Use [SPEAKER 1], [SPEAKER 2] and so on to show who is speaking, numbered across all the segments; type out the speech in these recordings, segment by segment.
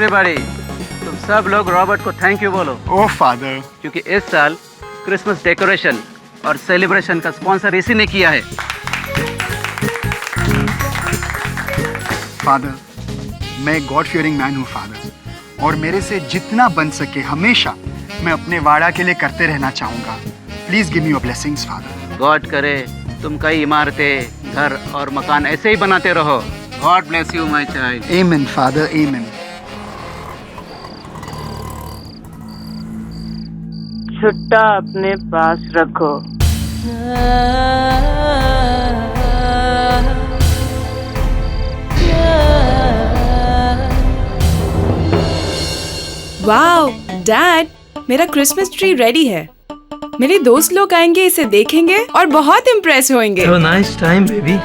[SPEAKER 1] Everybody, तुम सब लोग रॉबर्ट को थैंक यू बोलो।
[SPEAKER 2] ओह फादर,
[SPEAKER 1] क्योंकि इस साल क्रिसमस डेकोरेशन और सेलिब्रेशन का स्पॉन्सर इसी ने किया है।
[SPEAKER 2] फादर, मैं गॉड फियरिंग मैन हूँ फादर, और मेरे से जितना बन सके हमेशा मैं अपने वाड़ा के लिए करते रहना चाहूँगा। Please give me your blessings father.
[SPEAKER 1] God करे तुम कई इमारतें, घर और मकान ऐसे ही बनाते रहो। God bless you my child.
[SPEAKER 2] आमीन फादर, आमीन।
[SPEAKER 3] छुट्टा अपने पास रखो।
[SPEAKER 4] वाओ डैड, मेरा क्रिसमस ट्री रेडी है। मेरे दोस्त लोग आएंगे, इसे देखेंगे और बहुत इम्प्रेस होंगे।
[SPEAKER 5] Have a nice time, baby.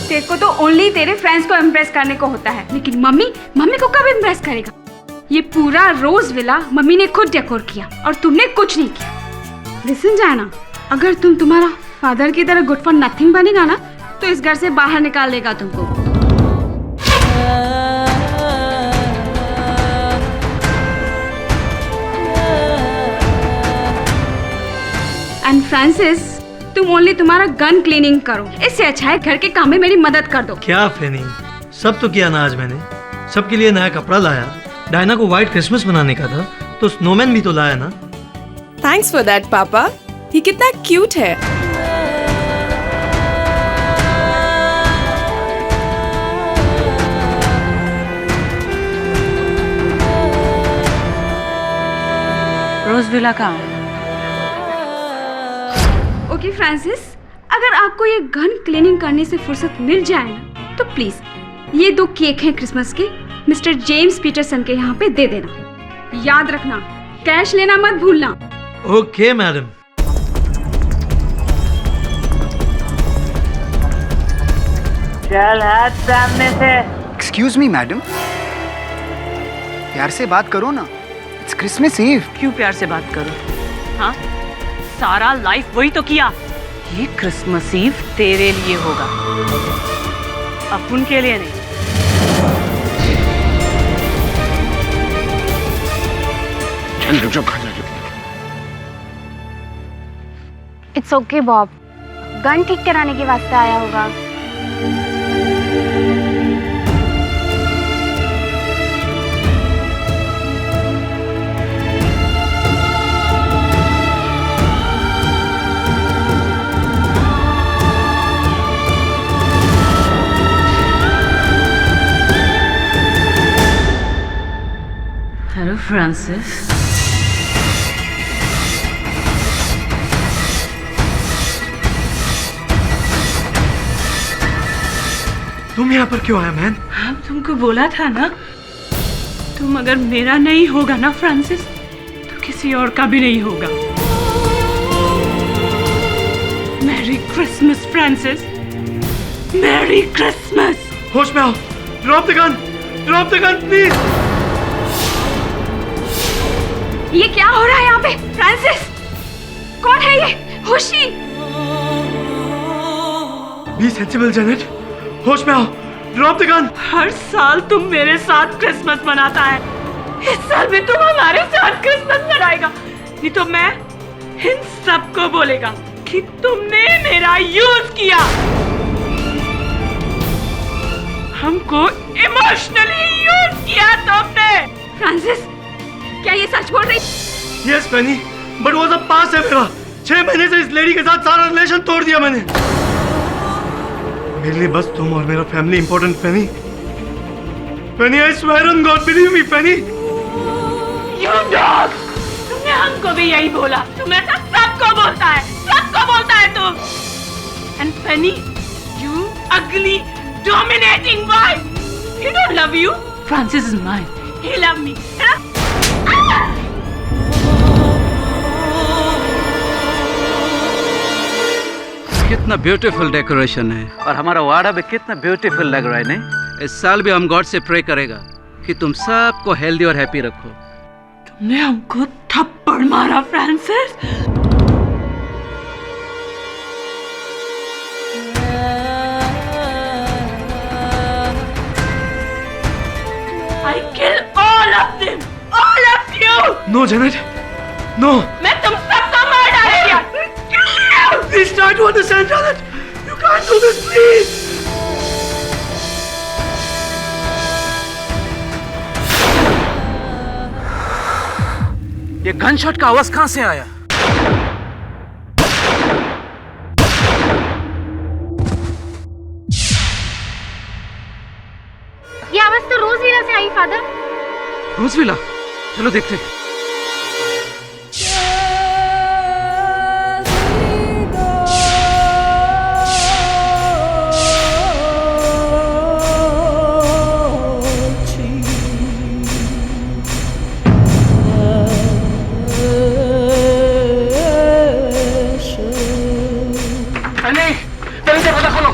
[SPEAKER 6] तेरे को तो ओनली तेरे फ्रेंड्स को इम्प्रेस करने को होता है, लेकिन मम्मी को कब इम्प्रेस करेगा? ये पूरा रोज विला मम्मी ने खुद डेकोर किया और तुमने कुछ नहीं किया। लिसन जाना, अगर तुम तुम्हारा फादर की तरह गुड फॉर नथिंग बनेगा ना, तो इस घर से बाहर निकाल देगा तुमको। एंड फ्रांसिस, तुम ओनली तुम्हारा गन क्लीनिंग करो, इससे अच्छा है घर के काम में मेरी मदद कर दो।
[SPEAKER 5] क्या फेनी, सब तो किया ना आज मैंने। सबके लिए नया कपड़ा लाया, डायना को व्हाइट क्रिसमस मनाने का था तो स्नोमैन भी तो लाया ना।
[SPEAKER 4] थैंक्स फॉर दैट पापा, ये कितना क्यूट है।
[SPEAKER 6] रोज विला कहाँ है? ओके फ्रांसिस, अगर आपको ये गन क्लीनिंग करने से फुर्सत मिल जाए ना, तो प्लीज ये 2 केक हैं क्रिसमस के, मिस्टर जेम्स पीटरसन के यहाँ पे दे देना। याद रखना, कैश लेना मत भूलना।
[SPEAKER 5] Okay madam.
[SPEAKER 3] चल हाथ सामने से।
[SPEAKER 2] एक्सक्यूज मी मैडम, प्यार से बात करो ना, इट्स क्रिसमस ईव।
[SPEAKER 7] क्यों प्यार से बात करो? हाँ, सारा लाइफ वही तो किया। ये क्रिसमस ईव तेरे लिए होगा, अपन के लिए नहीं।
[SPEAKER 2] चल रुक जाओ, खा जा।
[SPEAKER 8] इट्स ओके बॉब, गन ठीक कराने के वास्ते आया होगा।
[SPEAKER 7] Hello Francis.
[SPEAKER 5] तुम यहाँ पर क्यों आया मैन?
[SPEAKER 7] हाँ, तुमको बोला था ना, तुम अगर मेरा नहीं होगा ना फ्रांसिस, तो किसी और का भी नहीं होगा। Merry Christmas Francis, merry Christmas.
[SPEAKER 5] होश में आओ, ड्रॉप द गन प्लीज।
[SPEAKER 6] ये क्या हो रहा है यहाँ पे? फ्रांसिस, कौन है ये? होशी।
[SPEAKER 5] बी सेंसिबल जेनेट, होश में आओ, ड्रॉप द गन।
[SPEAKER 7] हर साल तुम मेरे साथ क्रिसमस मनाता है, इस साल भी तुम हमारे साथ क्रिसमस मनाएगा, नहीं तो मैं इन सबको बोलेगा कि तुमने मेरा यूज किया, हमको इमोशनली यूज किया तुमने।
[SPEAKER 6] फ्रांसिस, क्या ये सच बोल रही?
[SPEAKER 5] यस पेनी, बट वो सब पास है मेरा। 6 महीने से इस लेडी के साथ सारा रिलेशन तोड़ दिया मैंने। मेरे लिए बस तुम और मेरा family important Penney. Penney, I swear on God, believe me Penney.
[SPEAKER 7] You dog! तुमने हमको भी यही बोला, तुम ऐसा सबको बोलता है तुम। And Penny, you ugly, dominating wife. He don't love you. Francis is mine. He love me.
[SPEAKER 1] कितना ब्यूटीफुल डेकोरेशन है और हमारा वाड़ा भी कितना ब्यूटीफुल लग रहा है। नहीं, इस साल भी हम गॉड से प्रे करेगा कि तुम सबको हेल्दी और हैप्पी रखो।
[SPEAKER 7] तुमने हमको थप्पड़ मारा Francis. I kill all of them, all of you.
[SPEAKER 5] No, Janet. No.
[SPEAKER 7] मैं तुम सबको मार डालूंगा।
[SPEAKER 5] Please try to understand, Janet. You can't do this, please.
[SPEAKER 1] ये गनशॉट का आवाज कहां से आया?
[SPEAKER 8] ये आवाज तो रोज विला से आई फादर।
[SPEAKER 1] रोजविला, चलो देखते हैं। जल्दी से पता खोलो।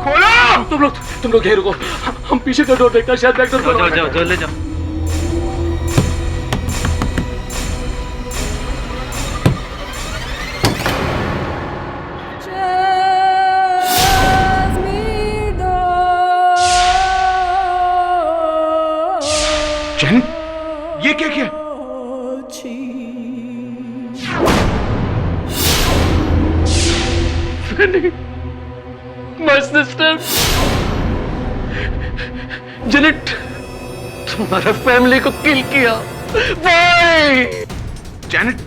[SPEAKER 1] खोलो! तुम लोग घेर रुको। हम पीछे का डोर देखते हैं, शायद बैक डोर खोलो। जाओ ले जाओ।
[SPEAKER 2] जैन, ये क्या किया?
[SPEAKER 1] My sister, जेनेट, तुम्हारा फैमिली को किल किया। Why?
[SPEAKER 2] जैनेट,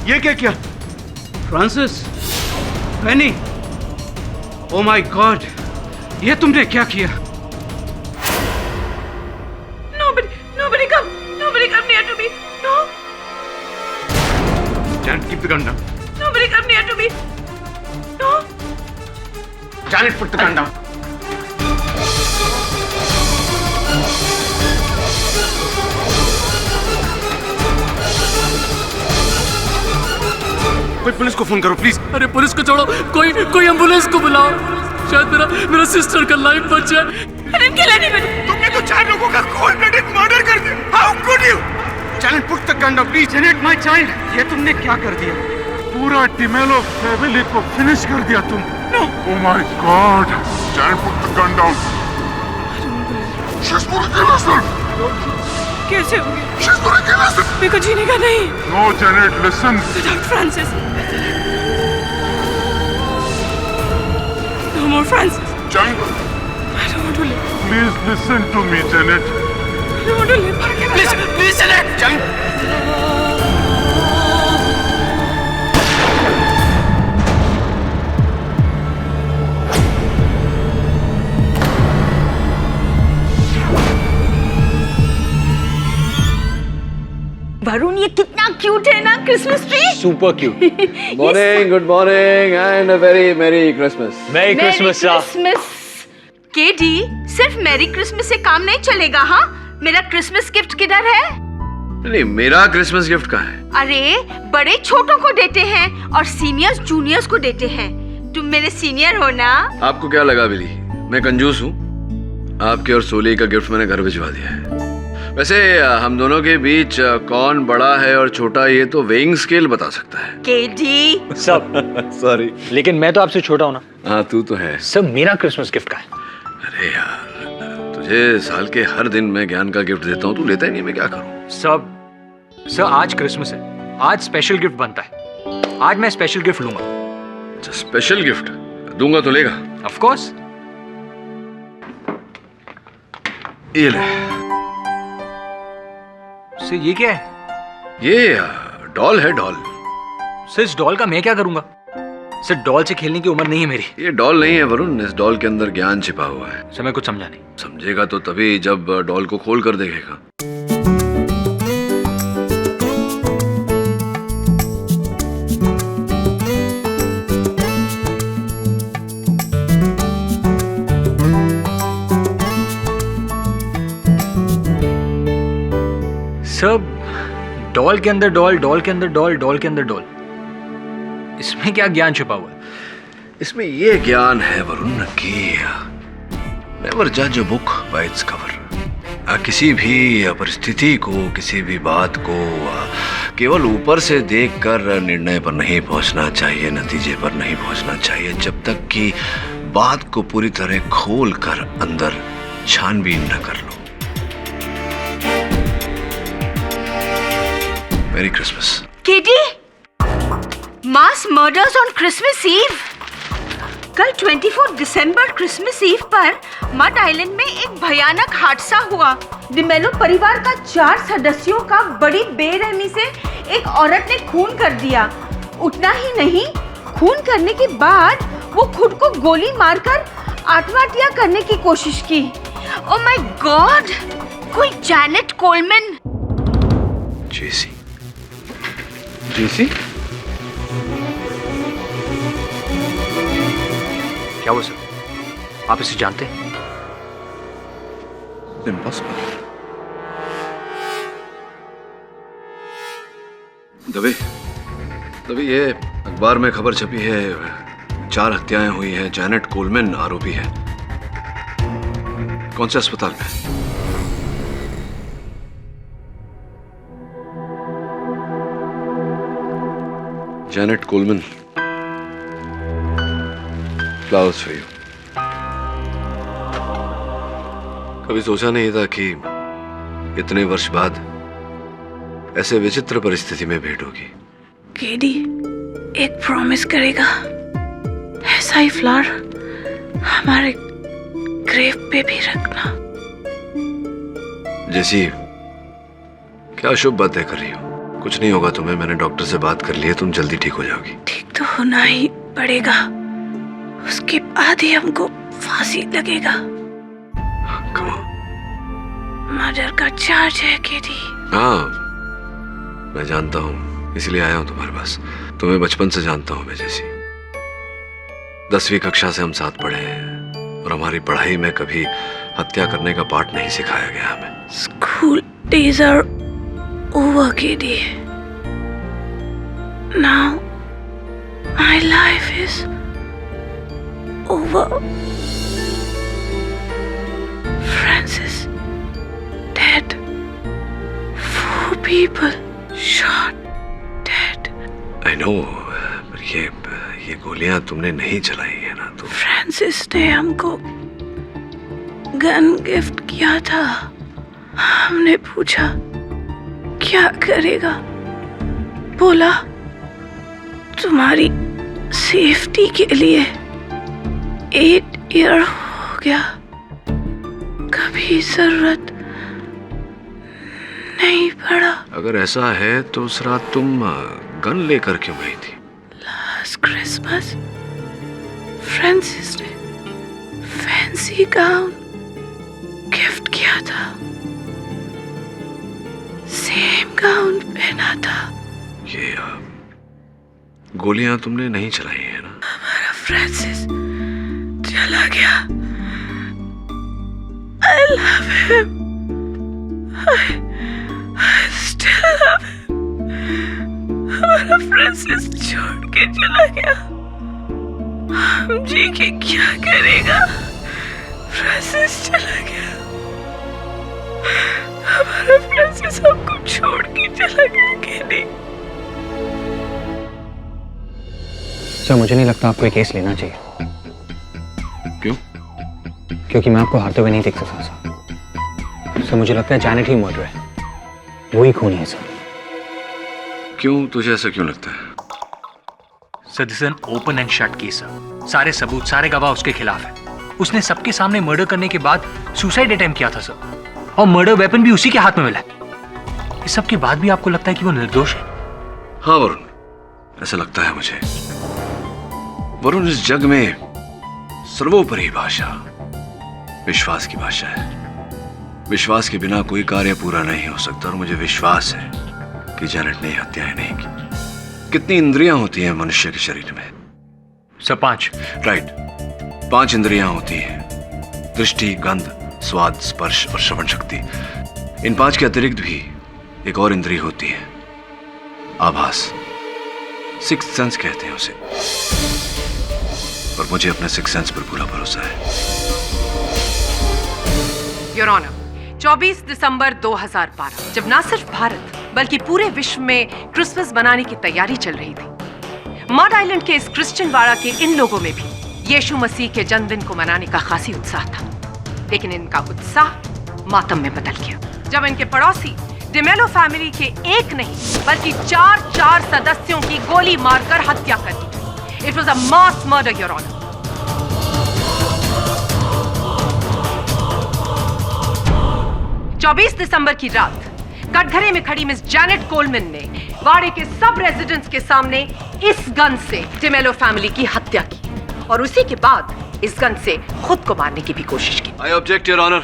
[SPEAKER 2] ये क्या किया?
[SPEAKER 1] Francis, Fanny, oh my god, ये तुमने क्या किया?
[SPEAKER 7] Nobody come near to me. No.
[SPEAKER 2] Janet, keep the gun down.
[SPEAKER 7] Nobody come near to me. No.
[SPEAKER 2] Janet, put the gun down. कोई पुलिस को फोन करो प्लीज।
[SPEAKER 9] अरे पुलिस को छोड़ो, कोई एम्बुलेंस को बुलाओ। शायद मेरा सिस्टर का लाइफ बच जाए।
[SPEAKER 7] I didn't kill anybody.
[SPEAKER 2] तुमने तो 4 लोगों का cold blooded मर्डर कर दिया। How could you? Janet, put the gun down, please.
[SPEAKER 1] Janet, my child, ये तुमने क्या कर दिया?
[SPEAKER 10] पूरा टिमेलो फैमिली को फिनिश कर दिया तुम। Oh my God! Janet, put the gun down. She's gonna kill herself.
[SPEAKER 7] कैसे हो गया?
[SPEAKER 10] She's gonna kill herself.
[SPEAKER 7] मेरे को जीने का नहीं।
[SPEAKER 10] No, Janet, listen.
[SPEAKER 7] Without Francis. No more Francis.
[SPEAKER 10] Janet,
[SPEAKER 7] I don't want to live.
[SPEAKER 10] please listen to me, Janet.
[SPEAKER 7] I don't want to live.
[SPEAKER 2] Please, Janet. Janet.
[SPEAKER 7] Varun, ये कितना cute है ना Christmas tree.
[SPEAKER 11] Super cute. Morning, good morning, and a very Merry Christmas.
[SPEAKER 9] Merry Christmas,
[SPEAKER 6] Christmas. KD, सिर्फ merry Christmas से काम नहीं चलेगा। हाँ, मेरा क्रिसमस गिफ्ट किधर है?
[SPEAKER 11] नहीं, मेरा क्रिसमस गिफ्ट कहाँ है?
[SPEAKER 6] अरे बड़े छोटों को देते हैं और सीनियर्स जूनियर्स को देते हैं। तुम मेरे सीनियर हो ना।
[SPEAKER 11] आपको क्या लगा बिली, मैं कंजूस हूँ? आपके और सोली का गिफ्ट मैंने घर भिजवा दिया है। वैसे हम दोनों के बीच कौन बड़ा है और छोटा, ये तो वेइंग स्केल बता सकता है।
[SPEAKER 6] केडी,
[SPEAKER 9] सब
[SPEAKER 11] सॉरी,
[SPEAKER 9] लेकिन मैं तो आपसे छोटा हूँ ना।
[SPEAKER 11] हाँ तू तो है।
[SPEAKER 9] सब मेरा क्रिसमस गिफ्ट का है।
[SPEAKER 11] अरे यार, तुझे साल के हर दिन मैं ज्ञान का गिफ्ट देता हूँ, तू लेता ही नहीं, मैं क्या करूँ?
[SPEAKER 9] सर आज क्रिसमस है, आज स्पेशल गिफ्ट बनता है। आज मैं स्पेशल गिफ्ट लूंगा।
[SPEAKER 11] अच्छा, स्पेशल गिफ्ट दूंगा तो लेगा?
[SPEAKER 9] Of course.
[SPEAKER 11] ये ले।
[SPEAKER 9] सर ये क्या है?
[SPEAKER 11] ये डॉल है, डॉल।
[SPEAKER 9] सर इस डॉल का मैं क्या करूंगा? सर डॉल से खेलने की उम्र नहीं है मेरी।
[SPEAKER 11] ये डॉल नहीं है वरुण, इस डॉल के अंदर ज्ञान छिपा हुआ है।
[SPEAKER 9] सर मैं कुछ समझा नहीं।
[SPEAKER 11] समझेगा तो तभी जब डॉल को खोल कर देखेगा।
[SPEAKER 9] सब डॉल के अंदर डॉल, डॉल के अंदर डॉल, डॉल के अंदर डॉल, इसमें क्या ज्ञान छुपा हुआ है?
[SPEAKER 11] इसमें ये ज्ञान है वरुण कि नेवर जज a book by its cover. किसी भी परिस्थिति को, किसी भी बात को केवल ऊपर से देखकर निर्णय पर नहीं पहुंचना चाहिए, नतीजे पर नहीं पहुंचना चाहिए, जब तक कि बात को पूरी तरह खोल कर अंदर छानबीन न कर लो। Merry Christmas.
[SPEAKER 6] KD, mass murders on Christmas eve. कल 24 दिसंबर क्रिसमस ईव पर मड आइलैंड में एक भयानक हादसा हुआ। डिमेलो परिवार का 4 सदस्यों का बड़ी बेरहमी से एक औरत ने खून कर दिया। उतना ही नहीं, खून करने के बाद वो खुद को गोली मारकर आत्महत्या करने की कोशिश की। ओह माय गॉड, कोई जैनेट कोलमैन।
[SPEAKER 11] जेसी, जेसी?
[SPEAKER 9] क्या वो सर? आप इसे जानते हैं?
[SPEAKER 11] इम्पॉसिबल। दबे ये अखबार में खबर छपी है, 4 हत्याएं हुई हैं, जैनेट कोलमैन आरोपी है। कौन से अस्पताल में? Janet Coleman, flowers for you. कभी सोचा नहीं था कि इतने वर्ष बाद ऐसे विचित्र परिस्थिति में भेंट होगी।
[SPEAKER 7] केडी, एक प्रॉमिस करेगा, ऐसा ही फ्लावर हमारे ग्रेव पे भी रखना।
[SPEAKER 11] जैसी क्या शुभ बातें कर रही हो? कुछ नहीं होगा तुम्हें, मैंने डॉक्टर से बात कर ली है, तुम जल्दी ठीक हो जाओगी।
[SPEAKER 7] ठीक तो होना ही पड़ेगा, उसके बाद ही हमको फांसी लगेगा। मर्डर का चार्ज है केडी।
[SPEAKER 11] हाँ, मैं जानता हूँ, इसलिए आया हूँ तुम्हारे पास। तुम्हें बचपन से जानता हूँ मैं जैसी। 10वीं कक्षा से हम साथ पढ़े हैं और हमारी पढ़ाई में कभी हत्या करने का पाठ नहीं सिखाया गया हमें।
[SPEAKER 7] School days are over kiddy. Now my life is over. Francis dead. 4 people shot dead.
[SPEAKER 11] I know, पर ये गोलियां तुमने नहीं चलाई है ना? तो
[SPEAKER 7] फ्रांसिस ने हमको गन गिफ्ट किया था। हमने पूछा क्या करेगा, बोला तुम्हारी सेफ्टी के लिए 8 ईयर हो गया, कभी जरूरत नहीं पड़ा।
[SPEAKER 11] अगर ऐसा है तो उस रात तुम गन लेकर क्यों गई थी?
[SPEAKER 7] लास्ट क्रिसमस फ्रांसिस ने फैंसी गाउन गिफ्ट किया था, सेम गाउन पहना था।
[SPEAKER 11] ये गोलियां तुमने नहीं चलाई है ना?
[SPEAKER 7] हमारा फ्रांसिस चला गया। I love him. I still love him. हमारा फ्रांसिस छोड़ के चला गया। हम जी के क्या करेगा? फ्रांसिस चला गया। हमारा फ्रांसिस हमको छोड़ के चला गया। केडी,
[SPEAKER 12] सर मुझे नहीं लगता आपको एक केस लेना चाहिए।
[SPEAKER 11] क्यों?
[SPEAKER 12] क्योंकि मैं आपको हारते हुए नहीं देख सकता सर। मुझे लगता है जैनेट ही मर्डर है, वही खूनी है सर।
[SPEAKER 11] क्यों, तुझे ऐसा क्यों लगता है?
[SPEAKER 9] Sir this is an open and shut case sir. सारे सबूत, सारे गवाह उसके खिलाफ है। उसने सबके सामने मर्डर करने के बाद सुसाइड अटेम्प्ट किया था सर, और मर्डर वेपन भी उसी के हाथ में मिला है। इस सब के बाद भी आपको लगता है कि वो निर्दोष है?
[SPEAKER 11] हाँ वरुण, ऐसा लगता है मुझे। वरुण, इस जग में सर्वोपरि भाषा विश्वास की भाषा है। विश्वास के बिना कोई कार्य पूरा नहीं हो सकता, और मुझे विश्वास है कि जैनेट ने हत्याएं नहीं की। कितनी इंद्रियां होती हैं मनुष्य के शरीर में?
[SPEAKER 9] सर 5।
[SPEAKER 11] राइट, 5 इंद्रियां होती हैं, दृष्टि, गंध, स्वाद, स्पर्श और श्रवण शक्ति। इन 5 के अतिरिक्त भी एक और इंद्रिय होती है, आभास, सिक्स्थ सेंस कहते हैं उसे। और मुझे अपने सिक्स सेंस पर पूरा भरोसा है।
[SPEAKER 13] योर ऑनर, 24 दिसंबर 2012 जब ना सिर्फ भारत बल्कि पूरे विश्व में क्रिसमस मनाने की तैयारी चल रही थी, मड आइलैंड के इस क्रिश्चियन वाड़ा के इन लोगों में भी यीशु मसीह के जन्मदिन को मनाने का खासी उत्साह था। लेकिन इनका उत्साह मातम में बदल गया जब इनके पड़ोसी डिमेलो फैमिली के एक नहीं बल्कि चार सदस्यों की गोली मारकर हत्या कर दी। It was a mass murder your honour. चौबीस दिसंबर की रात कटघरे में खड़ी मिस जैनेट कोलमैन ने वाड़े के सब रेजिडेंट्स के सामने इस गन से डिमेलो फैमिली की हत्या की और उसी के बाद इस गन से खुद को मारने की भी कोशिश की।
[SPEAKER 11] I object your honour.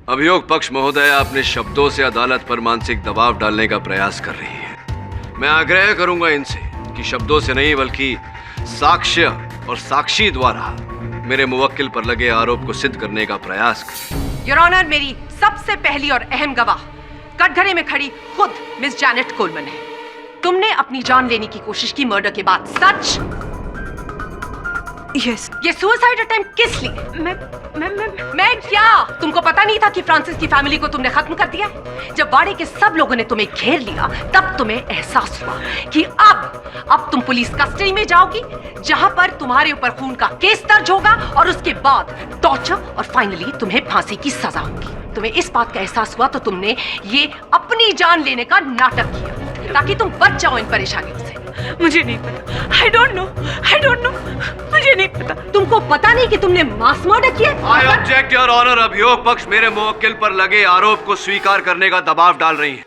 [SPEAKER 11] अभियोग पक्ष महोदय अपने शब्दों से अदालत पर मानसिक दबाव डालने का प्रयास कर रही है। मैं आग्रह करूंगा इनसे कि शब्दों से नहीं बल्कि साक्ष्य और साक्षी द्वारा मेरे मुवक्किल पर लगे आरोप को सिद्ध करने का प्रयास करें।
[SPEAKER 13] योर ऑनर, मेरी सबसे पहली और अहम गवाह कटघरे में खड़ी खुद मिस जैनेट कोलमैन है। तुमने अपनी जान लेने की कोशिश की मर्डर के बाद, सच?
[SPEAKER 4] यस।
[SPEAKER 13] ये सुसाइड अटेम्प्ट किस लिए? मैं क्या? तुमको पता नहीं था कि फ्रांसिस की फैमिली को तुमने खत्म कर दिया? जब वाड़े के सब लोगों ने तुम्हें घेर लिया तब तुम्हें एहसास हुआ कि अब तुम पुलिस कस्टडी में जाओगी जहां पर तुम्हारे ऊपर खून का केस दर्ज होगा और उसके बाद टॉर्चर और फाइनली तुम्हें फांसी की सजा होगी। तुम्हें इस बात का एहसास हुआ तो तुमने ये अपनी जान लेने का नाटक किया ताकि तुम बच जाओ इन परेशानियों से।
[SPEAKER 7] मुझे नहीं पता। I don't know. मुझे नहीं पता।
[SPEAKER 13] तुमको पता नहीं कि तुमने मास मर्डर किया?
[SPEAKER 11] I object your honour. अभियोग पक्ष मेरे मुवक्किल पर लगे आरोप को स्वीकार करने का दबाव डाल रही है।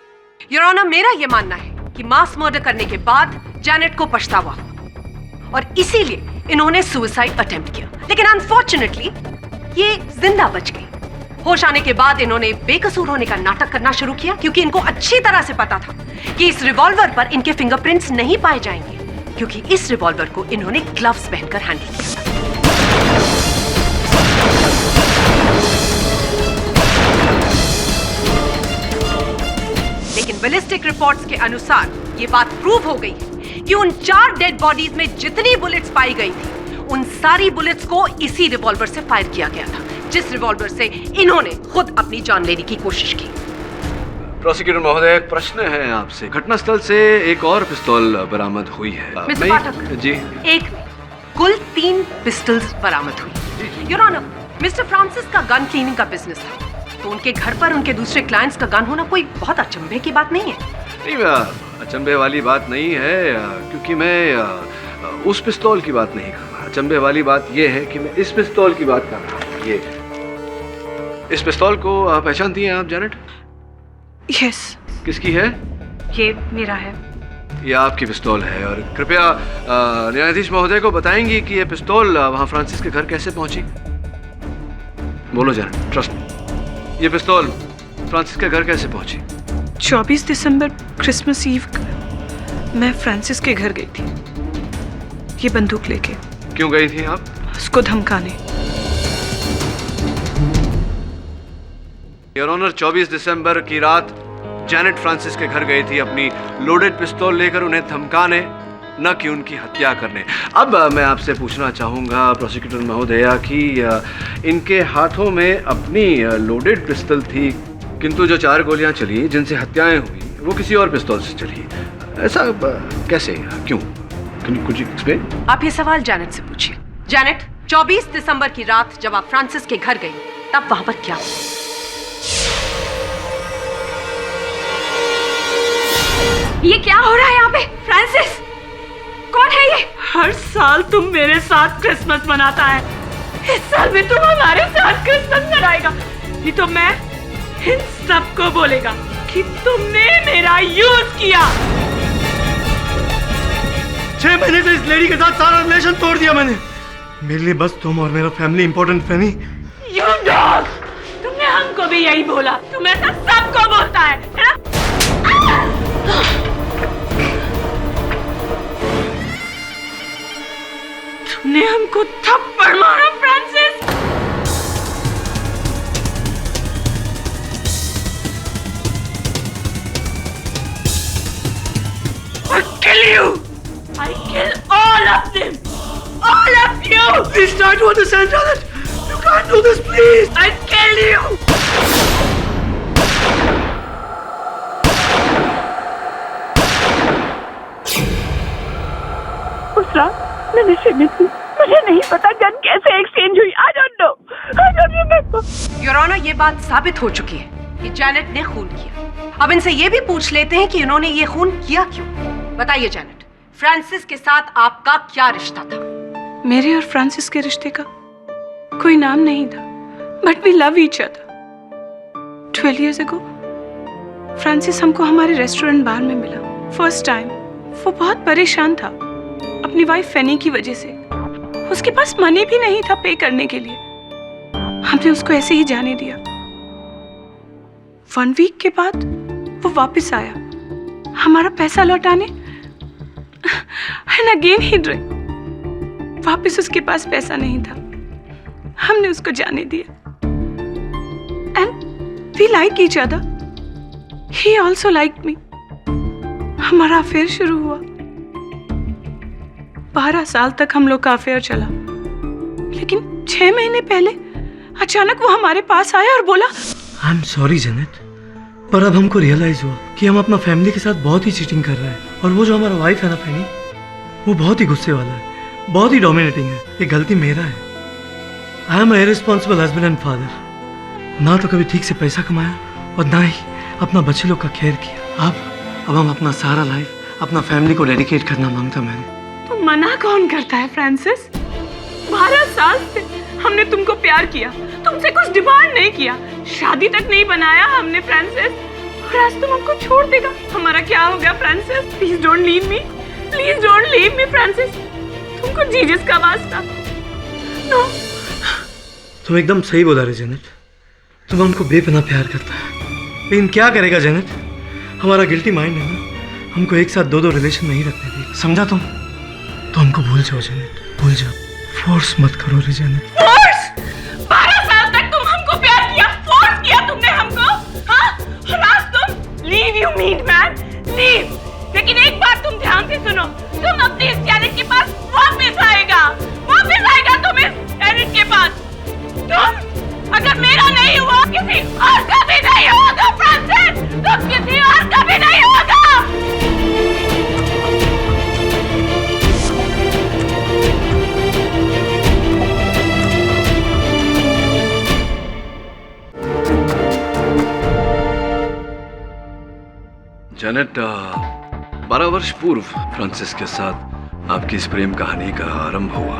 [SPEAKER 13] योर ऑनर, मेरा यह मानना है कि मास मर्डर करने के बाद जैनेट को पछतावा हुआ और इसीलिए इन्होंने सुसाइड अटेम्प्ट किया। लेकिन अनफॉर्चुनेटली ये जिंदा बच गई। होश आने के बाद इन्होंने बेकसूर होने का नाटक करना शुरू किया क्योंकि इनको अच्छी तरह से पता था कि इस रिवॉल्वर पर इनके फिंगरप्रिंट्स नहीं पाए जाएंगे क्योंकि इस रिवॉल्वर को इन्होंने ग्लव्स पहनकर हैंडल किया था। लेकिन बैलिस्टिक रिपोर्ट्स के अनुसार ये बात प्रूव हो गई कि उन 4 डेड बॉडीज में जितनी बुलेट्स पाई गई थी उन सारी बुलेट्स को इसी रिवॉल्वर से फायर किया गया था जिस रिवॉल्वर से इन्होंने खुद अपनी जान लेने की कोशिश की।
[SPEAKER 11] प्रोसिक्यूटर महोदय, एक प्रश्न है आपसे। घटनास्थल से एक और पिस्तौल बरामद हुई है।
[SPEAKER 13] मिस्टर पाठक
[SPEAKER 11] जी,
[SPEAKER 13] एक कुल 3 पिस्टल्स बरामद हुई। योर ऑनर, मिस्टर फ्रांसिस का गन क्लीनिंग का बिजनेस था तो उनके घर पर उनके दूसरे क्लाइंट्स का गन होना कोई बहुत अचंभे की बात नहीं है।
[SPEAKER 11] नहीं, अचंभे वाली बात नहीं है क्योंकि मैं उस पिस्तौल की बात नहीं कर रहा। अचंभे वाली बात यह है कि मैं इस पिस्तौल की बात कर रहा हूँ। ये इस पिस्तौल को पहचानती हैं आप जैनेट?
[SPEAKER 4] यस।
[SPEAKER 11] किसकी है?
[SPEAKER 4] ये मेरा है।
[SPEAKER 11] ये आपकी पिस्तौल है और कृपया न्यायाधीश महोदय को बताएंगी कि ये पिस्तौल वहाँ फ्रांसिस के घर कैसे पहुंची? बोलो जैनेट, ट्रस्ट। ये पिस्तौल फ्रांसिस के घर कैसे पहुंची?
[SPEAKER 4] 24 दिसंबर क्रिसमस ईव को मैं फ्रांसिस के घर गई थी ये बंदूक लेके।
[SPEAKER 11] क्यों गई थी आप?
[SPEAKER 4] उसको धमकाने।
[SPEAKER 11] योर ऑनर, 24 दिसंबर की रात जैनेट फ्रांसिस के घर गई थी अपनी लोडेड पिस्तौल लेकर उन्हें धमकाने, न कि उनकी हत्या करने। अब मैं आपसे पूछना चाहूंगा प्रोसिक्यूटर महोदया कि इनके हाथों में अपनी लोडेड पिस्तौल थी किंतु जो 4 गोलियां चली जिनसे हत्याएं हुई वो किसी और पिस्तौल से चली। ऐसा कैसे? क्यों? कुछ एक्सप्लेन?
[SPEAKER 13] आप ये सवाल जैनेट से पूछिए। जैनेट, 24 दिसंबर की रात जब आप फ्रांसिस के घर गई तब वहां पर क्या हुआ?
[SPEAKER 6] ये क्या हो रहा है यहाँ पे? फ्रांसिस कौन है ये?
[SPEAKER 7] हर साल तुम मेरे साथ क्रिसमस मनाता है, इस साल भी तुम हमारे साथ क्रिसमस मनाएगा। नहीं तो मैं इन सबको बोलेगा कि तुमने मेरा यूज किया।
[SPEAKER 5] 6 महीने से इस लेडी के साथ सारा रिलेशन तोड़ दिया मैंने। मेरे लिए बस तुम और मेरा family important Fanny.
[SPEAKER 7] You dog! तुमने हमको भी यही बोला। तुम ऐसा सबको बोलता है ना? तुमने हमको थप्पड़ मारा Francis. I kill you! I kill all of them! All of you!
[SPEAKER 5] Please try to understand, Janet. You can't do this, please.
[SPEAKER 7] I'll kill you!
[SPEAKER 3] उस रात मैं नशे में थी, मुझे नहीं पता गन कैसे एक्सचेंज हुई। I don't know.
[SPEAKER 13] Your honour, ये बात साबित हो चुकी है कि जैनेट ने खून किया। अब इनसे ये भी पूछ लेते हैं कि उन्होंने ये खून किया क्यों। बताइए जैनेट, फ्रांसिस के साथ आपका क्या रिश्ता था?
[SPEAKER 4] मेरे और फ्रांसिस के रिश्ते का कोई नाम नहीं था, but we love each other. 12 years ago Francis हमको हमारे रेस्टोरेंट बार में मिला फर्स्ट टाइम। वो बहुत परेशान था अपनी वाइफ फेनी की वजह से। उसके पास मनी भी नहीं था पे करने के लिए। हमने उसको ऐसे ही जाने दिया। 1 week के बाद वो वापस आया हमारा पैसा लौटाने। And again he drink. वापस उसके पास पैसा नहीं था, हमने उसको जाने दिया। And we like each other, he also like me. हमारा अफेयर शुरू हुआ। 12 साल तक हम लोग का अफेयर चला, लेकिन 6 महीने पहले अचानक वो हमारे पास आया और बोला,
[SPEAKER 5] आई एम सॉरी जेनेट, पर अब हमको रियलाइज हुआ कि हम अपना फैमिली के साथ बहुत ही चीटिंग कर रहे हैं। और वो जो हमारा वाइफ है ना फैनी, वो बहुत ही गुस्से वाला है, बहुत ही डोमिनेटिंग है। ये गलती मेरा है। I am irresponsible husband and father. ना तो कभी ठीक से पैसा कमाया और ना ही अपना बच्चे लोग का केयर किया। अब हम अपना सारा लाइफ अपना फैमिली को डेडिकेट करना मांगता मैंने।
[SPEAKER 4] तो मना कौन करता है फ्रांसिस? 12 साल से हमने तुमको प्यार किया, तुमसे कुछ डिमांड नहीं किया, शादी तक नहीं बनाया हमने फ्रांसिस, और आज तुम हमको छोड़ देगा। हमारा क्या हो गया Francis? Please don't leave me, please don't leave me Francis. तुमको जीसस का वास्ता। नो।
[SPEAKER 5] तुम एकदम सही बोला रे जेनेट। तुम हमको बेपनाह प्यार करता है, लेकिन क्या करेगा जेनेट? हमारा गिल्टी माइंड है ना, हमको एक साथ 2 रिलेशन नहीं रखने दे। समझा तुम? तो हमको भूल जाओ जेनेट, भूल जाओ। फोर्स मत करो रे जेनेट।
[SPEAKER 7] फोर्स? 12 साल तक तुम हमको प्यार किया, फोर्स किया तुमने हमको, हाँ? और आज तुम leave, you mean man, leave. लेकिन एक बात तुम ध्यान से सुनो, तुम अपने इस जैनेट के पास वापस आएगा तुम इस जैनेट के पास। तुम अगर मेरा नहीं हुआ, किसी और का भी नहीं होगा फ्रांसिस, तुम किसी और का भी नहीं होगा।
[SPEAKER 11] जेनेट, 12 वर्ष पूर्व फ्रांसिस के साथ आपकी इस प्रेम कहानी का आरंभ हुआ।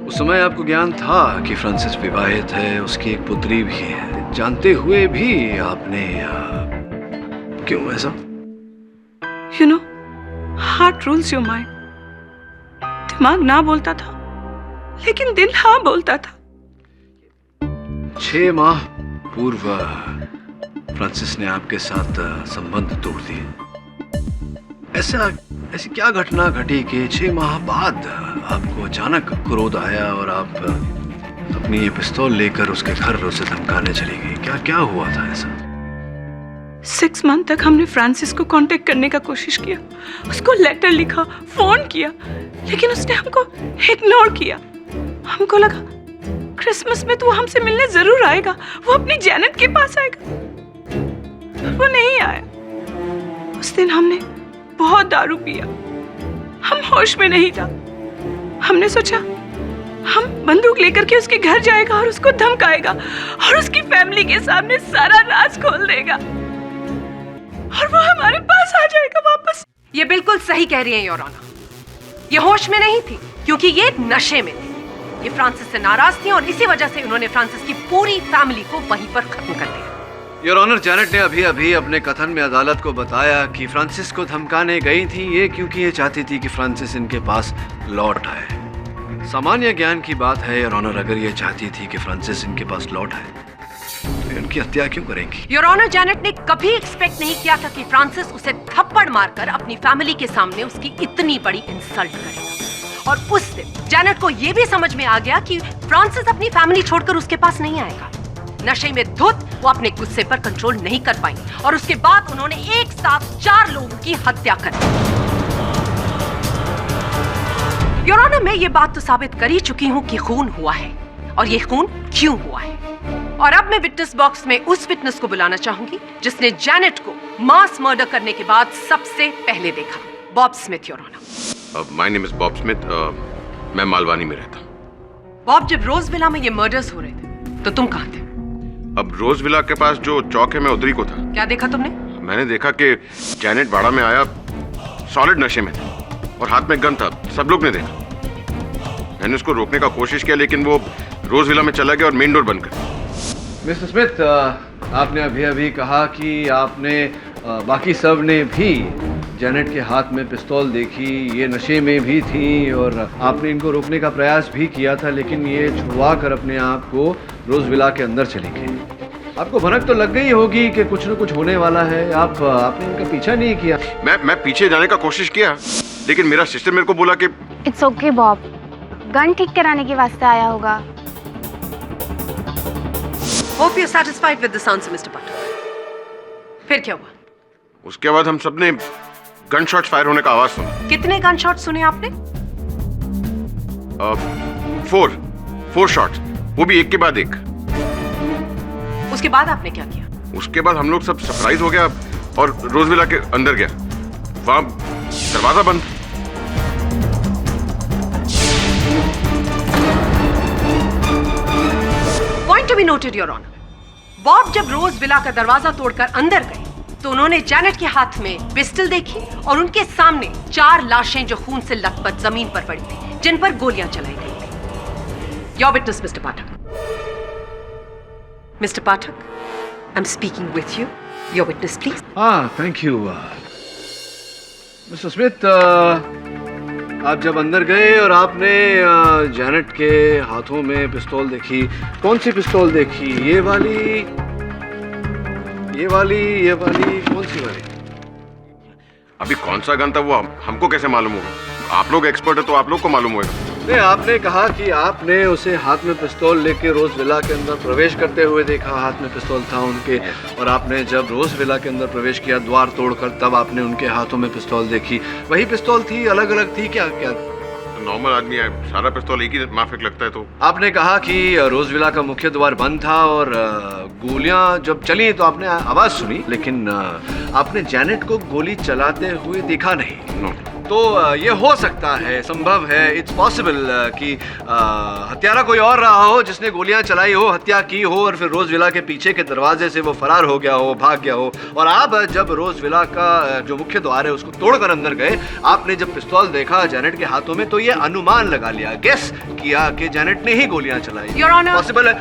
[SPEAKER 11] उस समय आपको ज्ञान था कि फ्रांसिस विवाहित है, उसकी एक पुत्री भी है। जानते हुए भी आपने क्यों ऐसा?
[SPEAKER 4] You know, heart rules your mind. दिमाग ना बोलता था, लेकिन दिल हाँ बोलता था।
[SPEAKER 11] 6 माह पूर्व फ्रांसिस ने आपके साथ संबंध तोड़ दिए। ऐसी क्या घटना घटी कि 6 माह बाद आपको अचानक क्रोध आया और आप अपनी ये पिस्तौल लेकर उसके घर उसे धमकाने चली गई? क्या हुआ था ऐसा?
[SPEAKER 4] 6 मंथ तक हमने फ्रांसिस को कांटेक्ट करने का कोशिश किया, उसको लेटर लिखा, फोन किया, लेकिन उसने हमको इग्नोर किया। हमको लगा क्रिसमस में तो वो हमसे मिलने जरूर आएगा, वो अपनी जेनेट के पास आएगा। वो नहीं आया। उस दिन हमने बहुत दारू पिया, हम होश में नहीं था। हमने सोचा हम बंदूक लेकर के उसके घर जाएगा और उसको धमकाएगा और उसकी फैमिली के सामने सारा राज खोल देगा और वो हमारे पास आ जाएगा वापस।
[SPEAKER 13] ये बिल्कुल सही कह रही है योर ऑनर। ये होश में नहीं थी क्योंकि ये नशे में थी। ये फ्रांसिस से नाराज थी और इसी वजह से उन्होंने फ्रांसिस की पूरी फैमिली को वहीं पर खत्म कर दिया।
[SPEAKER 11] योर ऑनर, जेनेट ने अभी अपने कथन में अदालत को बताया कि फ्रांसिस को धमकाने गई थी ये क्योंकि ये चाहती थी कि फ्रांसिस इनके पास लौट आए। सामान्य ज्ञान की बात है योर ऑनर, अगर ये चाहती थी कि फ्रांसिस इनके पास लौट आए तो उनकी हत्या क्यों करेंगी?
[SPEAKER 13] योर ऑनर, जेनेट ने कभी एक्सपेक्ट नहीं किया था कि फ्रांसिस उसे थप्पड़ मारकर अपनी फैमिली के सामने उसकी इतनी बड़ी इंसल्ट करेगा। और उस दिन जेनेट को यह भी समझ में आ गया कि फ्रांसिस अपनी फैमिली छोड़कर उसके पास नहीं आएगा। नशे में धुत वो अपने गुस्से पर कंट्रोल नहीं कर पाई और उसके बाद उन्होंने एक साथ 4 लोगों की हत्या कर दी। योर ऑनर, मैं ये बात तो साबित कर ही चुकी हूँ कि खून हुआ है और ये खून क्यों हुआ है। और अब मैं विटनेस बॉक्स में उस विटनेस को बुलाना चाहूंगी जिसने जैनेट को मास मर्डर करने के बाद सबसे पहले देखा। Bob Smith, your honour.
[SPEAKER 14] My name is Bob Smith. मैं मालवानी में रहता हूँ।
[SPEAKER 13] बॉब, जब रोज विला में ये मर्डर्स हो रहे थे तो तुम कहाँ थे?
[SPEAKER 14] अब रोज विला के पास जो चौक है, मैं उधर ही को था।
[SPEAKER 13] क्या देखा तुमने?
[SPEAKER 14] मैंने देखा कि जैनेट बाड़ा में आया, सॉलिड नशे में था और हाथ में गन था। सब लोग ने देखा। मैंने उसको रोकने का कोशिश किया लेकिन वो रोज विला में चला गया और मेन डोर बंद कर दिया।
[SPEAKER 11] मिस्टर स्मिथ, आपने अभी अभी कहा कि आपने बाकी सब ने भी जैनेट के हाथ में पिस्तौल देखी, ये नशे में भी थी और आपने इनको रोकने का प्रयास भी किया था, लेकिन ये छुड़वा कर अपने आप को रोज विला के अंदर चली गई। आपको भनक तो लग गई होगी कि कुछ न कुछ होने वाला है। आपने इनका पीछा नहीं किया।
[SPEAKER 14] मैं पीछे जाने का कोशिश किया लेकिन मेरा सिस्टर मेरे को बोला कि
[SPEAKER 8] इट्स ओके बॉब, गन ठीक कराने के वास्ते आया होगा।
[SPEAKER 13] Hope you're satisfied with the answer, Mr. Pathak. फिर क्या हुआ?
[SPEAKER 14] उसके बाद हम सबने गन शॉट्स फायर होने का आवाज सुना।
[SPEAKER 13] कितने गन शॉट सुने आपने?
[SPEAKER 14] 4 शॉट्स, वो भी एक के बाद एक।
[SPEAKER 13] उसके बाद आपने क्या किया?
[SPEAKER 14] उसके बाद हम लोग सब सरप्राइज हो गया और रोजविला के अंदर गया। वहां दरवाजा बंद।
[SPEAKER 13] Point to be noted, your honour. Bob जब रोज विला का दरवाजा तोड़कर अंदर गए तो उन्होंने जैनेट के हाथ में पिस्टल देखी और उनके सामने 4 लाशें जो खून से लथपथ जमीन पर पड़ी थी, जिन पर गोलियां चलाई गई थी। Your witness mister Pathak. Mister Pathak, I am speaking with you. Your witness please.
[SPEAKER 11] Thank you mister Smith. आप जब अंदर गए और आपने जैनेट के हाथों में पिस्तौल देखी, कौन सी पिस्तौल देखी? ये वाली, कौन सी वाली?
[SPEAKER 14] अभी कौन सा गन था वो हमको कैसे मालूम होगा? आप लोग एक्सपर्ट है तो आप लोग को मालूम होगा।
[SPEAKER 11] नहीं, आपने कहा कि आपने उसे हाथ में पिस्तौल लेके रोज विला के अंदर प्रवेश करते हुए देखा। हाथ में पिस्तौल था उनके और आपने जब रोज विला के अंदर प्रवेश किया द्वार तोड़कर, तब आपने उनके हाथों में पिस्तौल देखी। वही पिस्तौल थी, अलग अलग थी? क्या
[SPEAKER 14] नॉर्मल आदमी है, सारा पिस्तौल एक ही माफिक लगता है। तो
[SPEAKER 11] आपने कहा कि रोज विला का मुख्य द्वार बंद था और गोलियां जब चली तो आपने आवाज सुनी, लेकिन आपने जैनेट को गोली चलाते हुए देखा नहीं। तो ये हो सकता है, संभव है, इट्स पॉसिबल कि हत्यारा कोई और रहा हो जिसने गोलियां चलाई हो, हत्या की हो और फिर रोज विला के पीछे के दरवाजे से वो फरार हो गया हो, भाग गया हो। और आप जब रोज विला का जो मुख्य द्वार है उसको तोड़कर अंदर गए, आपने जब पिस्तौल देखा जैनेट के हाथों में, तो ये अनुमान लगा लिया, गेस किया कि जैनेट ने ही गोलियां चलाई। पॉसिबल है,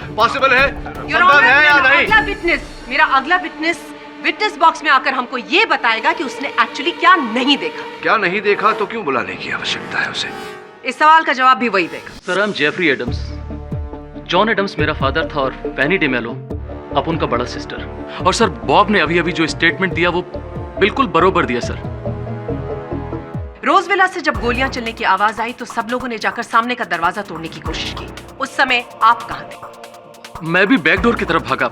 [SPEAKER 11] संभव है या नहीं?
[SPEAKER 13] मेरा अगला विटनेस विटनेस बॉक्स में आकर हमको ये बताएगा कि उसने एक्चुअली क्या नहीं देखा।
[SPEAKER 11] क्या नहीं देखा तो क्यों बुलाने की आवश्यकता है उसे?
[SPEAKER 13] इस सवाल का जवाब भी वही देगा।
[SPEAKER 15] Sir, I am Jeffrey Adams. John Adams मेरा फादर था और पेनी डेमेलो अब उनका बड़ा सिस्टर। और सर, बॉब ने अभी अभी जो स्टेटमेंट दिया वो बिल्कुल बरोबर दिया सर।
[SPEAKER 13] रोजविला से जब गोलियां चलने की आवाज आई तो सब लोगों ने जाकर सामने का दरवाजा तोड़ने की कोशिश की। उस समय आप कहां थे?
[SPEAKER 15] मैं भी बैकडोर की तरफ भागा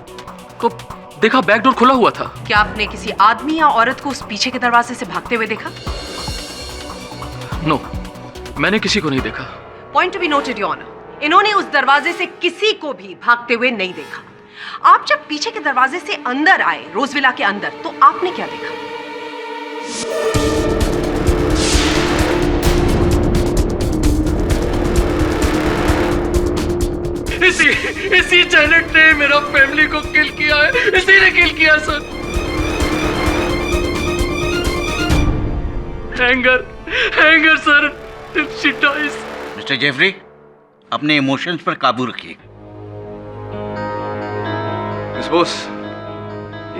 [SPEAKER 15] तो देखा बैकडोर खुला हुआ था।
[SPEAKER 13] क्या आपने किसी आदमी या औरत को उस पीछे के दरवाजे से भागते हुए देखा?
[SPEAKER 15] नो, मैंने किसी को नहीं देखा।
[SPEAKER 13] Point to be noted, your honour. इन्होंने उस दरवाजे से किसी को भी भागते हुए नहीं देखा। आप जब पीछे के दरवाजे से अंदर आए, रोजविला के अंदर, तो आपने क्या देखा?
[SPEAKER 15] इसी जैनेट ने मेरा फैमिली को किल किया है। इसी ने किल किया sir. Hanger sir. She dies.
[SPEAKER 1] Mister Jeffrey, अपने इमोशंस पर काबू रखिए।
[SPEAKER 11] बॉस,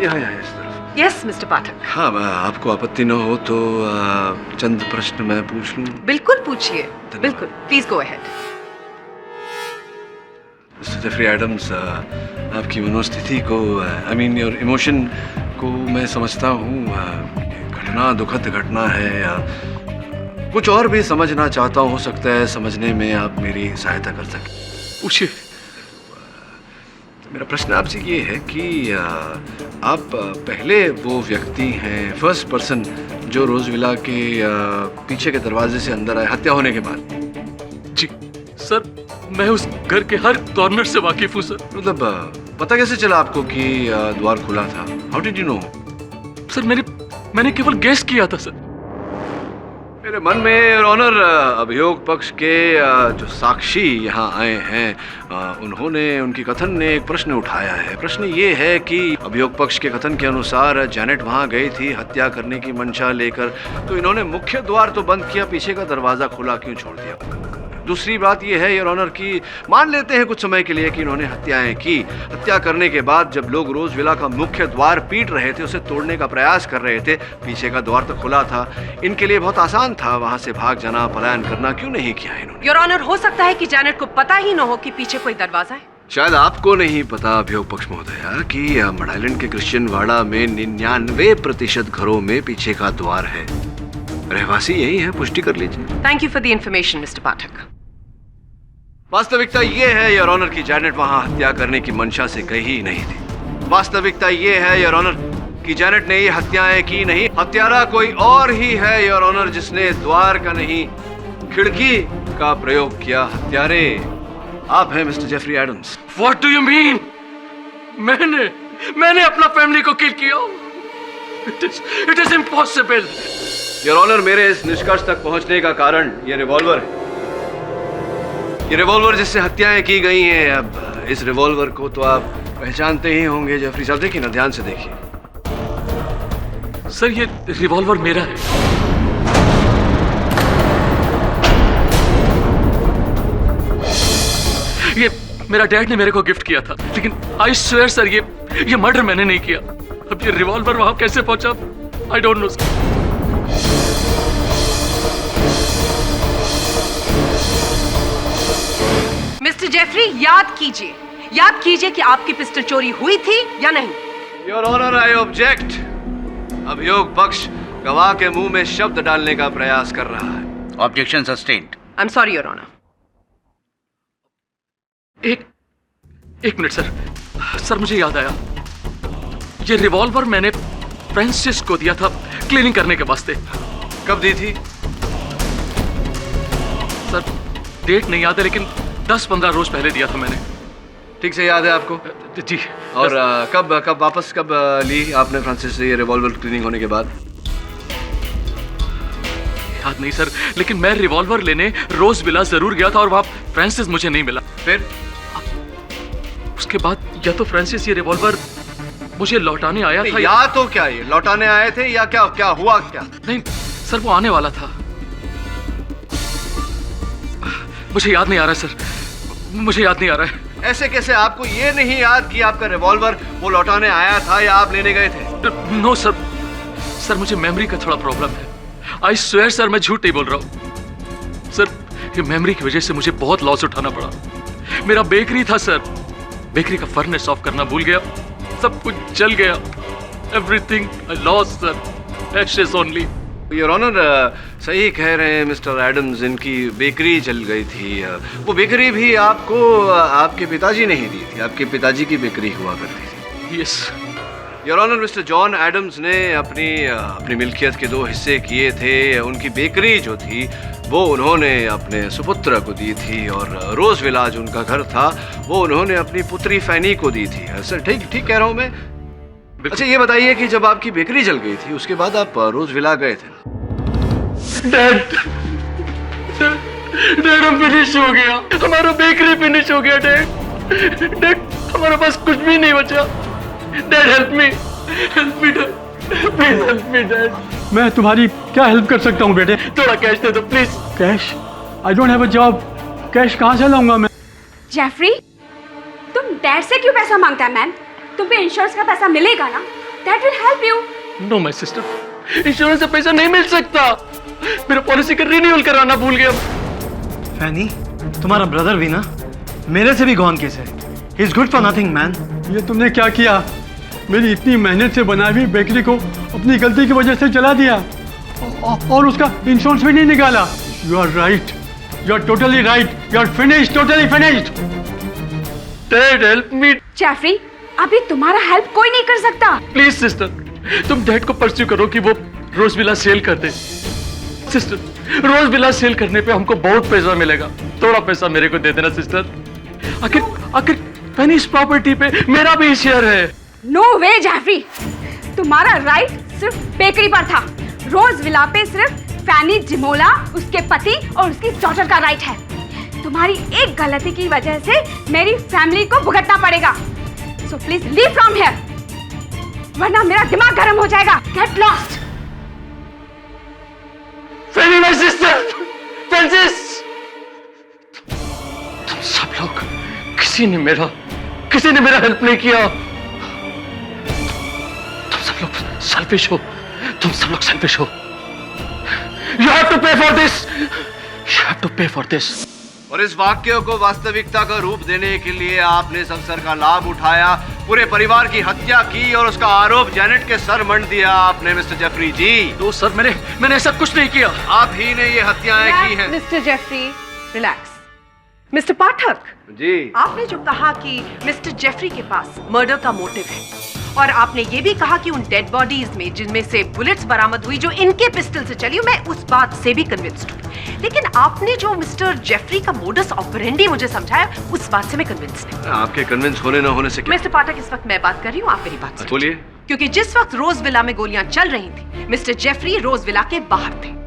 [SPEAKER 11] यहाँ इस तरफ।
[SPEAKER 13] Yes mister Pathak.
[SPEAKER 11] हाँ, आपको आपत्ति न हो तो चंद प्रश्न मैं पूछ लूं?
[SPEAKER 13] बिल्कुल पूछिए, बिल्कुल, please go ahead.
[SPEAKER 11] Mister Jeffrey Adams, आपकी मनोस्थिति को, आई मीन योर इमोशन को मैं समझता हूँ। घटना दुखद घटना है या कुछ और भी समझना चाहता हूँ, हो सकता है समझने में आप मेरी सहायता कर सकें।
[SPEAKER 15] पूछिए।
[SPEAKER 11] मेरा प्रश्न आपसे ये है कि आप पहले वो व्यक्ति हैं, फर्स्ट पर्सन, जो रोजविला के पीछे के दरवाजे से अंदर आए हत्या होने के बाद?
[SPEAKER 15] जी सर, मैं उस घर के हर कॉर्नर से वाकिफ हूँ सर।
[SPEAKER 11] मतलब पता कैसे चला आपको कि द्वार खुला था? How did you know?
[SPEAKER 15] Sir मैंने केवल गेस किया था सर।
[SPEAKER 11] मेरे मन में योर ऑनर अभियोग पक्ष के जो साक्षी यहाँ आए हैं उन्होंने, उनकी कथन ने एक प्रश्न उठाया है। प्रश्न ये है कि अभियोग पक्ष के कथन के अनुसार जैनेट वहाँ गई थी हत्या करने की मंशा लेकर, तो इन्होंने मुख्य द्वार तो बंद किया, पीछे का दरवाजा खुला क्यों छोड़ दिया? दूसरी बात यह है योर ऑनर कि मान लेते हैं कुछ समय के लिए कि इन्होंने हत्याएं की। हत्या करने के बाद जब लोग रोज विला का मुख्य द्वार पीट रहे थे, उसे तोड़ने का प्रयास कर रहे थे, पीछे का द्वार तो खुला था, इनके लिए बहुत आसान था वहां से भाग जाना, पलायन करना। क्यों नहीं किया इन्होंने?
[SPEAKER 13] योर ऑनर, हो सकता है कि जैनेट को पता ही न हो कि पीछे कोई दरवाजा है।
[SPEAKER 11] शायद आपको नहीं पता अभियोग पक्ष महोदया कि मड आइलैंड के क्रिश्चियन वाड़ा में 99% घरों में पीछे का द्वार है। रहवासी यही है, पुष्टि कर लीजिए।
[SPEAKER 13] Thank you for the information mister Pathak.
[SPEAKER 11] वास्तविकता ये है योर ऑनर की जैनेट वहां हत्या करने की मंशा से गई ही नहीं थी। वास्तविकता ये है योर ऑनर कि जैनेट ने ये हत्याएं की नहीं, हत्यारा कोई और ही है योर ऑनर, जिसने द्वार का नहीं खिड़की का प्रयोग किया। हत्यारे आप हैं mister Jeffrey Adams.
[SPEAKER 15] What do you mean? मैंने अपना फैमिली को किल किया? It is impossible.
[SPEAKER 11] Your honour, मेरे इस निष्कर्ष तक पहुंचने का कारण ये रिवॉल्वर है। ये रिवॉल्वर जिससे हत्याएं की गई हैं। अब इस रिवॉल्वर को तो आप पहचानते ही होंगे जेफरी साहब। देखिए ना, ध्यान से देखिए।
[SPEAKER 15] सर ये रिवॉल्वर मेरा है। ये मेरा डैड ने मेरे को गिफ्ट किया था, लेकिन आई स्वेयर सर ये मर्डर मैंने नहीं किया। अब ये रिवॉल्वर वहां कैसे पहुंचा, I don't know sir.
[SPEAKER 13] Mister Jeffrey, याद कीजिए कि आपकी पिस्टल चोरी हुई थी या नहीं।
[SPEAKER 11] Your honour, I object. अभियोग पक्ष गवाह के मुंह में शब्द डालने का प्रयास कर रहा है।
[SPEAKER 1] Objection sustained.
[SPEAKER 13] I am sorry your honour.
[SPEAKER 15] एक मिनट सर, मुझे याद आया। ये रिवॉल्वर मैंने फ्रांसिस को दिया था क्लीनिंग करने के वास्ते।
[SPEAKER 11] कब दी थी?
[SPEAKER 15] सर डेट नहीं याद है, लेकिन 10-15 रोज पहले दिया था मैंने।
[SPEAKER 11] ठीक से याद है आपको?
[SPEAKER 15] जी।
[SPEAKER 11] और कब वापस ली आपने फ्रांसिस से ये रिवॉल्वर क्लीनिंग होने के बाद?
[SPEAKER 15] याद नहीं सर, लेकिन मैं रिवॉल्वर लेने रोज विला जरूर गया था और वहां फ्रांसिस मुझे नहीं मिला।
[SPEAKER 11] फिर
[SPEAKER 15] उसके बाद या तो फ्रांसिस ये रिवॉल्वर मुझे लौटाने आया था
[SPEAKER 11] या तो क्या ये लौटाने आए थे या क्या हुआ क्या?
[SPEAKER 15] नहीं सर, वो आने वाला था। मुझे याद नहीं आ रहा है सर, मुझे याद नहीं आ रहा है।
[SPEAKER 11] ऐसे कैसे आपको ये नहीं याद कि आपका रिवॉल्वर वो लौटाने आया था या आप लेने गए थे?
[SPEAKER 15] नो सर, मुझे मेमोरी का थोड़ा प्रॉब्लम है। आई स्वेयर सर, मैं झूठ नहीं बोल रहा हूँ सर। ये मेमोरी की वजह से मुझे बहुत लॉस उठाना पड़ा। मेरा बेकरी था सर, बेकरी का फर्नेस ऑफ करना भूल गया, सब कुछ जल गया। Everything I lost sir, ashes only.
[SPEAKER 11] Your honour, सही कह रहे हैं मिस्टर एडम्स, इनकी बेकरी जल गई थी। वो बेकरी भी आपको आपके पिताजी ने ही दी थी, आपके पिताजी की बेकरी हुआ करती थी।
[SPEAKER 15] Yes
[SPEAKER 11] your honour, mister John Adams ने अपनी मिल्कियत के 2 हिस्से किए थे। उनकी बेकरी जो थी वो उन्होंने अपने सुपुत्र को दी थी, और रोज विला जो उनका घर था वो उन्होंने अपनी पुत्री फैनी को दी थी। सर ठीक कह रहा हूँ मैं? अच्छा ये बताइए कि जब आपकी बेकरी जल गई थी उसके बाद आप रोज विला गए थे?
[SPEAKER 15] डैड हम फिनिश हो गया, हमारा बेकरी फिनिश हो गया। डैड हमारे पास कुछ भी नहीं बचा। Dad help me dad, please help me dad.
[SPEAKER 5] मैं तुम्हारी क्या हेल्प कर सकता हूँ बेटे?
[SPEAKER 15] थोड़ा कैश दे दो please.
[SPEAKER 5] Cash? I don't have a job, cash कहाँ से लाऊंगा मैं?
[SPEAKER 6] जेफरी, तुम डैड से क्यों पैसा मांगता है मैन? तुम्हें इंश्योरेंस का पैसा मिलेगा ना? That will help you.
[SPEAKER 15] No my sister, insurance से पैसा नहीं मिल सकता। मेरा पॉलिसी का रिन्यूअल कराना भूल गया।
[SPEAKER 5] फैनी, तुम्हारा ब्रदर भी ना मेरे से भी गॉन केस है। He is good for nothing man. ये तुमने क्या किया? मेरी इतनी मेहनत से बनाई हुई बेकरी को अपनी गलती की वजह से जला दिया, और उसका इंश्योरेंस भी नहीं निकाला। You are right, you are totally right, you are finished, totally finished.
[SPEAKER 15] Dad help me.
[SPEAKER 6] Jeffrey, अभी तुम्हारा हेल्प कोई नहीं कर सकता।
[SPEAKER 15] प्लीज सिस्टर, तुम डैड को परस्यू करो कि वो रोज विला सेल कर दे। सिस्टर, रोज विला सेल करने पे हमको बहुत पैसा मिलेगा। थोड़ा पैसा मेरे को दे देना सिस्टर। आखिर आखिर फैनी इस प्रॉपर्टी पे मेरा भी शेयर है।
[SPEAKER 6] नो वे जेफरी, तुम्हारा राइट सिर्फ बेकरी पर था। रोज विला पे सिर्फ फैनी जिमोला, उसके पति और उसकी डॉटर का राइट है। तुम्हारी एक गलती की वजह से मेरी फैमिली को भुगतना पड़ेगा। So please leave from here, वरना मेरा दिमाग गर्म हो जाएगा। Get lost.
[SPEAKER 15] Fanny my sister, Francis, तुम सब लोग किसी ने मेरा हेल्प नहीं किया। तुम सब लोग सेल्फिश हो, तुम सब लोग सेल्फिश हो। You have to pay for this. You have to pay for this.
[SPEAKER 11] और इस वाक्य को वास्तविकता का रूप देने के लिए आपने इस अवसर का लाभ उठाया, पूरे परिवार की हत्या की और उसका आरोप जैनेट के सर मंड दिया आपने मिस्टर जेफरी जी।
[SPEAKER 15] तो सर मैंने ऐसा कुछ नहीं किया।
[SPEAKER 11] आप ही ने ये हत्याएं की हैं।
[SPEAKER 13] Mister Jeffrey relax. Mister Pathak
[SPEAKER 11] ji,
[SPEAKER 13] आपने जो कहा कि मिस्टर जेफरी के पास मर्डर का मोटिव है, और आपने ये भी कहा कि उन डेड बॉडीज में जिनमें से बुलेट्स बरामद हुई जो इनके पिस्टल से चली, मैं उस बात से भी कन्विंस्ड हूँ। लेकिन आपने जो मिस्टर जेफरी का मोडस ऑपरेंडी मुझे समझाया, उस बात से मैं कन्विंस नहीं।
[SPEAKER 11] आपके कन्विंस होने न होने से क्या?
[SPEAKER 13] मिस्टर पाठक, इस वक्त मैं बात कर रही हूँ, आप मेरी बात सुनिए।
[SPEAKER 11] बोलिए।
[SPEAKER 13] क्योंकि जिस वक्त रोज विला में गोलियां चल रही थी, मिस्टर जेफरी रोज विला के बाहर थे।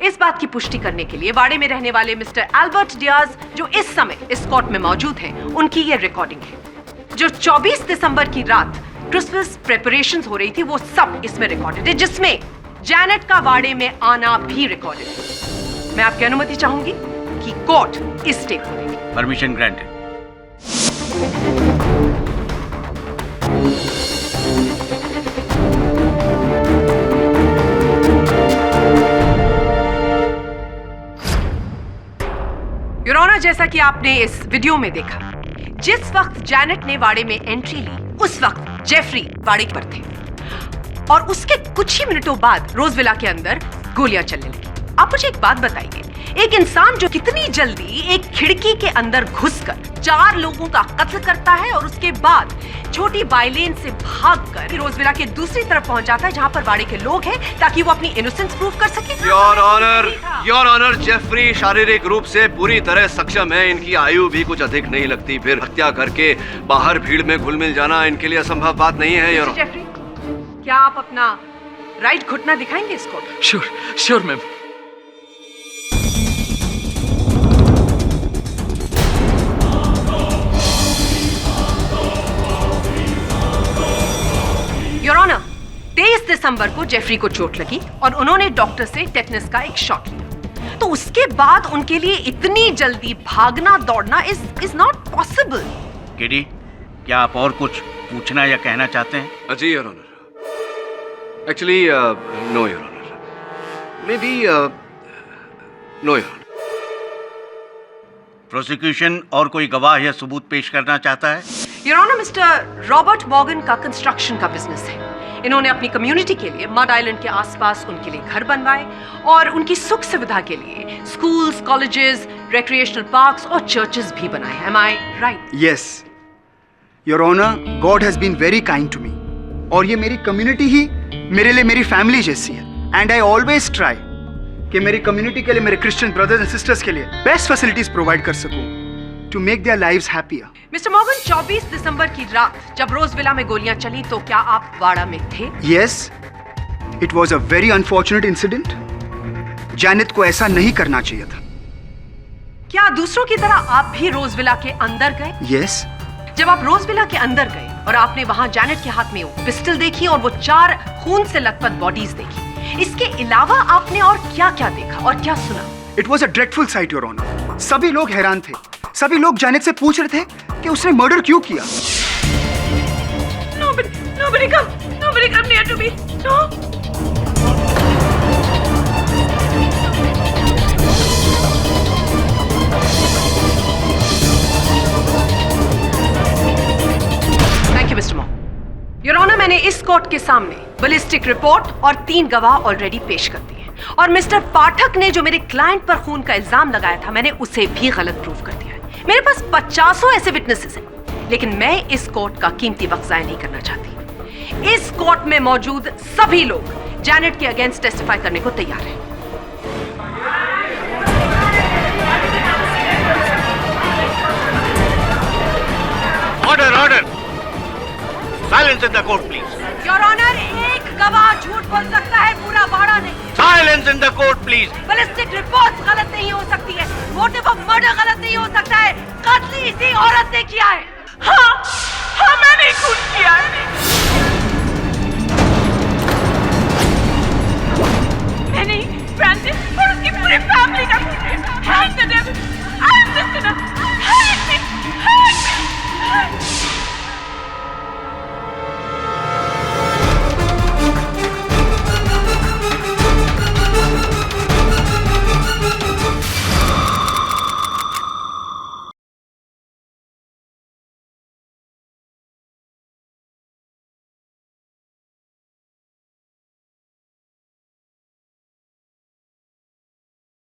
[SPEAKER 13] इस बात की पुष्टि करने के लिए वाड़े में रहने वाले मिस्टर एल्बर्ट डियाज, जो इस समय इस कोर्ट में मौजूद हैं, उनकी ये रिकॉर्डिंग है। जो 24 दिसंबर की रात क्रिसमस प्रेपरेशंस हो रही थी, वो सब इसमें रिकॉर्डेड है, जिसमें जैनेट का वाड़े में आना भी रिकॉर्डेड है। मैं आपकी अनुमति चाहूंगी कि कोर्ट इस टेप को देखे।
[SPEAKER 1] Permission granted.
[SPEAKER 13] योर ऑनर, जैसा कि आपने इस वीडियो में देखा, जिस वक्त जैनेट ने वाड़े में एंट्री ली, उस वक्त जेफरी वाड़े पर थे और उसके कुछ ही मिनटों बाद रोजविला के अंदर गोलियां चलने लगी। आप मुझे एक बात बताइए, एक इंसान जो कितनी जल्दी एक खिड़की के अंदर घुसकर 4 लोगों का कत्ल करता है और उसके बाद छोटी बाइलेन से भागकर रोजविला के दूसरी तरफ पहुंच जाता है जहां पर वाड़े के लोग हैं, ताकि वो अपनी इनोसेंस प्रूव कर सके।
[SPEAKER 11] योर ऑनर, जेफरी शारीरिक रूप से पूरी तरह सक्षम है। इनकी आयु भी कुछ अधिक नहीं लगती, फिर हत्या करके बाहर भीड़ में घुल मिल जाना इनके लिए असंभव बात नहीं है। योर
[SPEAKER 13] जेफरी, क्या आप अपना राइट घुटना दिखाएंगे इसको?
[SPEAKER 15] Sure ma'am.
[SPEAKER 13] योर ऑनर, 23 दिसंबर को जेफरी को चोट लगी और उन्होंने डॉक्टर से टेटनस का एक शॉट लिया। तो उसके बाद उनके लिए इतनी जल्दी भागना दौड़ना इज नॉट पॉसिबल।
[SPEAKER 1] केडी, क्या आप और कुछ पूछना या कहना चाहते हैं?
[SPEAKER 11] जी your honour. Actually no your honour. May be no your honour.
[SPEAKER 1] Prosecution और कोई गवाह या सबूत पेश करना चाहता है?
[SPEAKER 13] Your honour, mister Robert Morgan का कंस्ट्रक्शन का बिजनेस है। इन्होंने अपनी कम्युनिटी के लिए मड आइलैंड के आसपास उनके लिए घर बनवाए और उनकी सुख सुविधा के लिए स्कूल्स, कॉलेजेस, रिक्रिएशनल पार्क्स और चर्चेस भी बनाए। Am I right?
[SPEAKER 2] Yes, Your Honor, God has been very kind to me. और ये मेरी कम्युनिटी ही मेरे लिए मेरी फैमिली जैसी है। एंड आई ऑलवेज ट्राई कि मेरी कम्युनिटी के लिए, मेरे क्रिश्चियन ब्रदर्स एंड सिस्टर्स के लिए बेस्ट फैसिलिटीज प्रोवाइड कर सकूं to make their lives happier.
[SPEAKER 13] Mister Morgan, 24 दिसंबर की रात जब रोजविला में गोलियां चली, तो क्या आप वाड़ा में थे?
[SPEAKER 2] Yes, it was a very unfortunate incident. Janet को ऐसा नहीं करना चाहिए था।
[SPEAKER 13] क्या दूसरों की तरह आप भी रोजविला के अंदर गए?
[SPEAKER 2] Yes.
[SPEAKER 13] जब आप रोजविला के अंदर गए और आपने वहां जैनेट के हाथ में वो पिस्टल देखी और वो 4 खून से लथपथ बॉडीज देखी, इसके अलावा आपने और क्या-क्या देखा और क्या सुना?
[SPEAKER 2] It was a dreadful sight, Your Honor. सभी लोग हैरान थे। सभी लोग जैनेट से पूछ रहे थे कि उसने मर्डर क्यों किया।
[SPEAKER 7] Nobody come near to me. No.
[SPEAKER 13] Thank you mister मॉ। योर ऑनर, मैंने इस कोर्ट के सामने बैलिस्टिक रिपोर्ट और 3 गवाह ऑलरेडी पेश कर दिए और मिस्टर पाठक ने जो मेरे क्लाइंट पर खून का इल्जाम लगाया था, मैंने उसे भी गलत प्रूव कर दिया है। मेरे पास 50 ऐसे विटनेसेस हैं, लेकिन मैं इस कोर्ट का कीमती वक्त ज़ाया नहीं करना चाहती। इस कोर्ट में मौजूद सभी लोग जैनेट के अगेंस्ट टेस्टिफाई करने को तैयार हैं।
[SPEAKER 16] Order order silence in the court please.
[SPEAKER 13] Your honour, एक गवाह झूठ बोल सकता है, पूरा बाड़ा नहीं।
[SPEAKER 16] Silence in the court please.
[SPEAKER 13] Ballistic report गलत नहीं हो सकती है, मोटिव ऑफ मर्डर गलत नहीं हो सकता है, कत्ल इसी औरत ने किया है।
[SPEAKER 7] हाँ मैंने खून किया है।